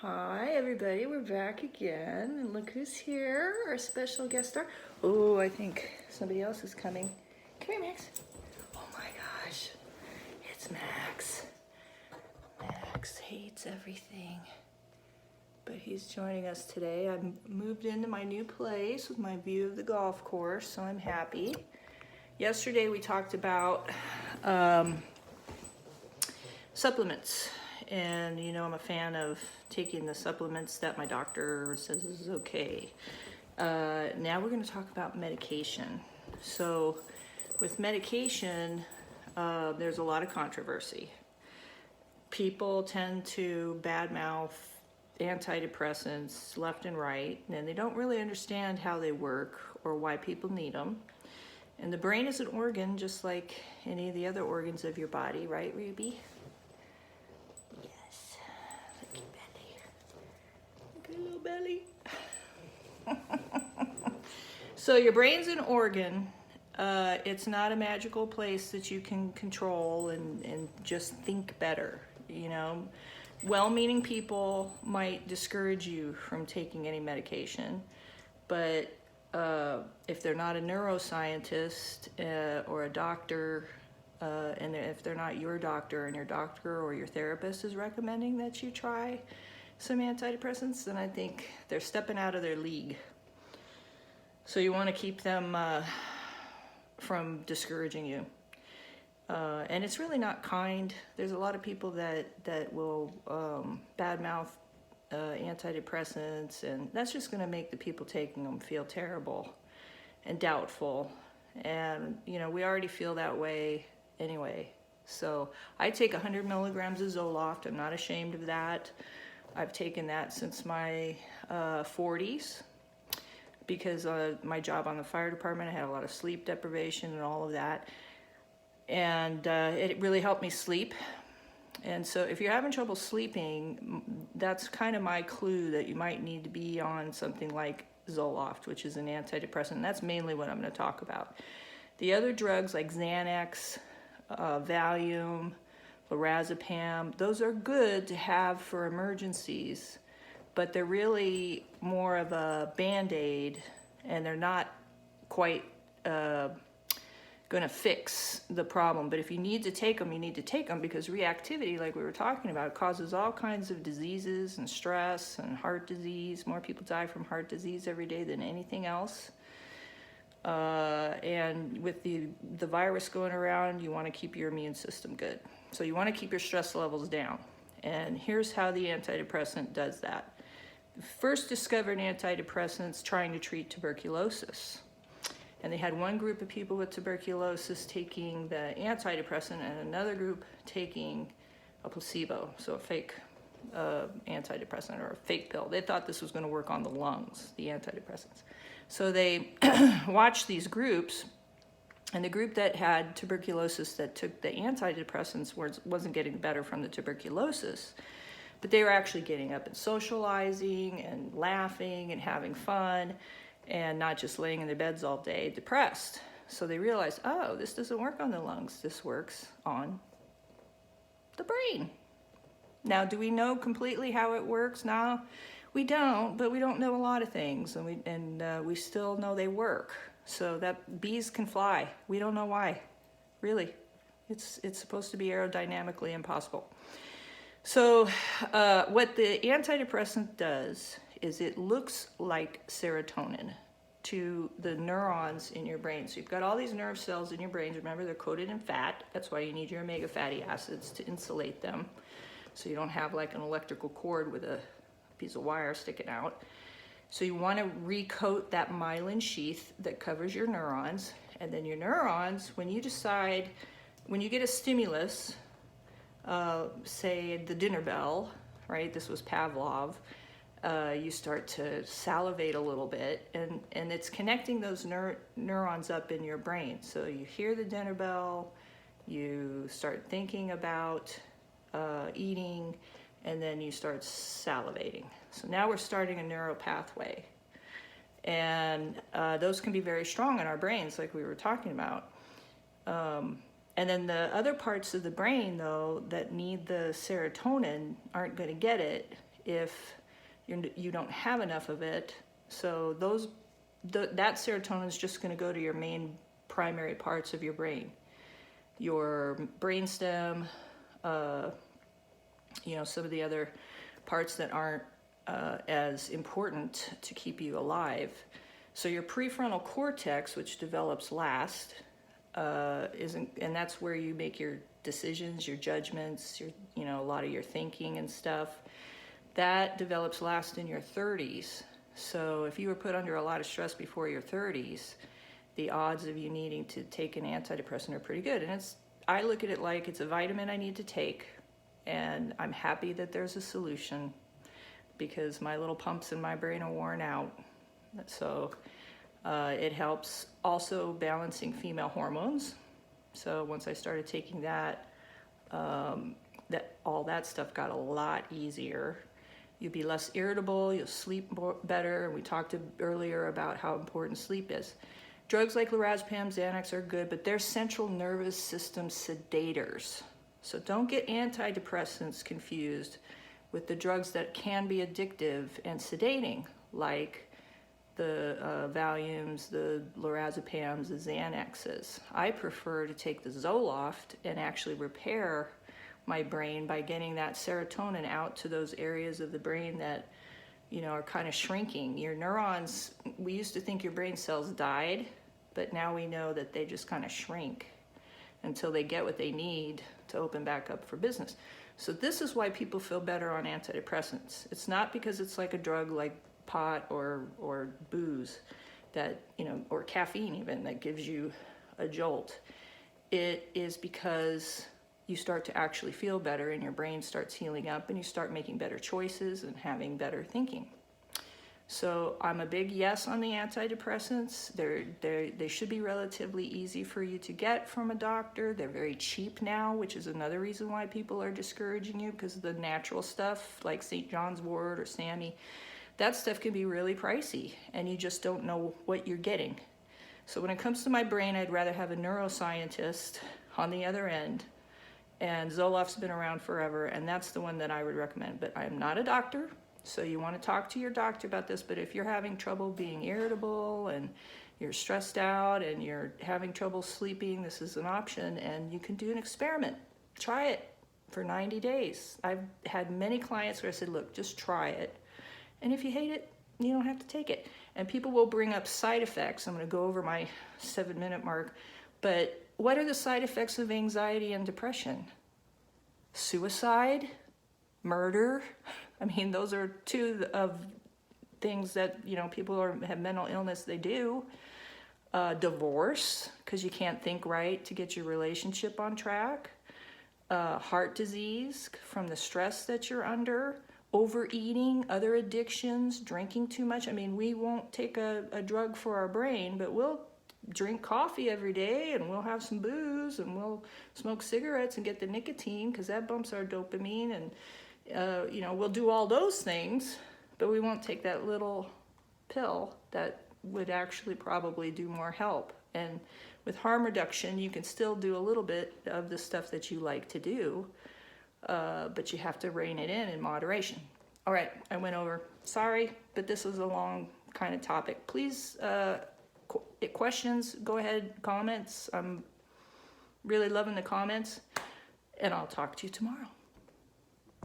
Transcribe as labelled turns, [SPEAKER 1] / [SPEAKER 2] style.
[SPEAKER 1] Hi everybody, we're back again, and look who's here, our special guest star. Oh, I think somebody else is coming. Come here, Max. Oh my gosh, it's Max. Max hates everything, but he's joining us today. I've moved into my new place with my view of the golf course, so I'm happy. Yesterday we talked about supplements, and you know I'm a fan of taking the supplements that my doctor says is okay. Now we're going to talk about medication. So with medication, there's a lot of controversy. People tend to badmouth antidepressants left and right, and they don't really understand how they work or why people need them. And the brain is an organ just like any of the other organs of your body, right, Ruby? Yes. Look at belly. Look at little belly. So your brain's an organ. It's not a magical place that you can control and just think better. You know, well-meaning people might discourage you from taking any medication, but if they're not a neuroscientist or a doctor, and if they're not your doctor and your doctor or your therapist is recommending that you try some antidepressants, then I think they're stepping out of their league. So you want to keep them from discouraging you. And it's really not kind. There's a lot of people that will badmouth antidepressants, and that's just going to make the people taking them feel terrible and doubtful. And you know, we already feel that way anyway. So I take 100 milligrams of Zoloft. I'm not ashamed of that. I've taken that since my 40s because my job on the fire department, I had a lot of sleep deprivation and all of that, and it really helped me sleep. And so if you're having trouble sleeping, that's kind of my clue that you might need to be on something like Zoloft, which is an antidepressant. And that's mainly what I'm going to talk about. The other drugs like Xanax, Valium, lorazepam, those are good to have for emergencies, but they're really more of a Band-Aid, and they're not quite going to fix the problem. But if you need to take them, you need to take them, because reactivity, like we were talking about, causes all kinds of diseases and stress and heart disease. More people die from heart disease every day than anything else. And with the virus going around, you want to keep your immune system good. So you want to keep your stress levels down. And here's how the antidepressant does that. First discovered antidepressants trying to treat tuberculosis. And they had one group of people with tuberculosis taking the antidepressant and another group taking a placebo, so a fake antidepressant or a fake pill. They thought this was going to work on the lungs, the antidepressants. So they watched these groups, and the group that had tuberculosis that took the antidepressants wasn't getting better from the tuberculosis, but they were actually getting up and socializing and laughing and having fun, and not just laying in their beds all day depressed. So they realized, oh, this doesn't work on the lungs, this works on the brain. Now, do we know completely how it works now? We don't, but we don't know a lot of things, and we still know they work. So that bees can fly. We don't know why, really. It's supposed to be aerodynamically impossible. So what the antidepressant does is it looks like serotonin to the neurons in your brain. So you've got all these nerve cells in your brain. Remember, they're coated in fat. That's why you need your omega fatty acids to insulate them, so you don't have like an electrical cord with a piece of wire sticking out. So you want to recoat that myelin sheath that covers your neurons. And then your neurons, when you get a stimulus, say the dinner bell, right? This was Pavlov. You start to salivate a little bit, and it's connecting those neurons up in your brain. So you hear the dinner bell, you start thinking about eating, and then you start salivating. So now we're starting a neural pathway, and those can be very strong in our brains, like we were talking about. And then the other parts of the brain, though, that need the serotonin aren't going to get it if you don't have enough of it. So that serotonin is just going to go to your main primary parts of your brain, your brainstem, some of the other parts that aren't as important to keep you alive. So your prefrontal cortex, which develops last, and that's where you make your decisions, your judgments, a lot of your thinking and stuff. That develops last in your 30s. So if you were put under a lot of stress before your 30s, the odds of you needing to take an antidepressant are pretty good. And I look at it like it's a vitamin I need to take, and I'm happy that there's a solution because my little pumps in my brain are worn out. So it helps also balancing female hormones. So once I started taking that, all that stuff got a lot easier. You'll be less irritable, you'll sleep better. We talked earlier about how important sleep is. Drugs like lorazepam, Xanax are good, but they're central nervous system sedators. So don't get antidepressants confused with the drugs that can be addictive and sedating, like the Valiums, the lorazepams, the Xanaxes. I prefer to take the Zoloft and actually repair my brain by getting that serotonin out to those areas of the brain that are kind of shrinking. Your neurons, we used to think your brain cells died, but now we know that they just kind of shrink until they get what they need to open back up for business. So this is why people feel better on antidepressants. It's not because it's like a drug like pot or booze that, or caffeine even, that gives you a jolt. It is because you start to actually feel better and your brain starts healing up and you start making better choices and having better thinking. So I'm a big yes on the antidepressants. They should be relatively easy for you to get from a doctor. They're very cheap now, which is another reason why people are discouraging you, because the natural stuff like St. John's wort or SAMI, that stuff can be really pricey and you just don't know what you're getting. So when it comes to my brain, I'd rather have a neuroscientist on the other end. And Zoloft's been around forever, and that's the one that I would recommend. But I'm not a doctor, so you want to talk to your doctor about this. But if you're having trouble being irritable and you're stressed out and you're having trouble sleeping, this is an option, and you can do an experiment. Try it for 90 days. I've had many clients where I said, look, just try it. And if you hate it, you don't have to take it. And people will bring up side effects. I'm going to go over my 7-minute mark. But what are the side effects of anxiety and depression? Suicide, murder. I mean, those are two of things that, people have mental illness, they do. Divorce, because you can't think right to get your relationship on track. Heart disease from the stress that you're under. Overeating, other addictions, drinking too much. I mean, we won't take a drug for our brain, but we'll drink coffee every day and we'll have some booze and we'll smoke cigarettes and get the nicotine because that bumps our dopamine, and we'll do all those things, but we won't take that little pill that would actually probably do more help. And with harm reduction, you can still do a little bit of the stuff that you like to do, but you have to rein it in moderation. All right, I went over. Sorry, but this was a long kind of topic. Please, questions, go ahead, comments. I'm really loving the comments, and I'll talk to you tomorrow.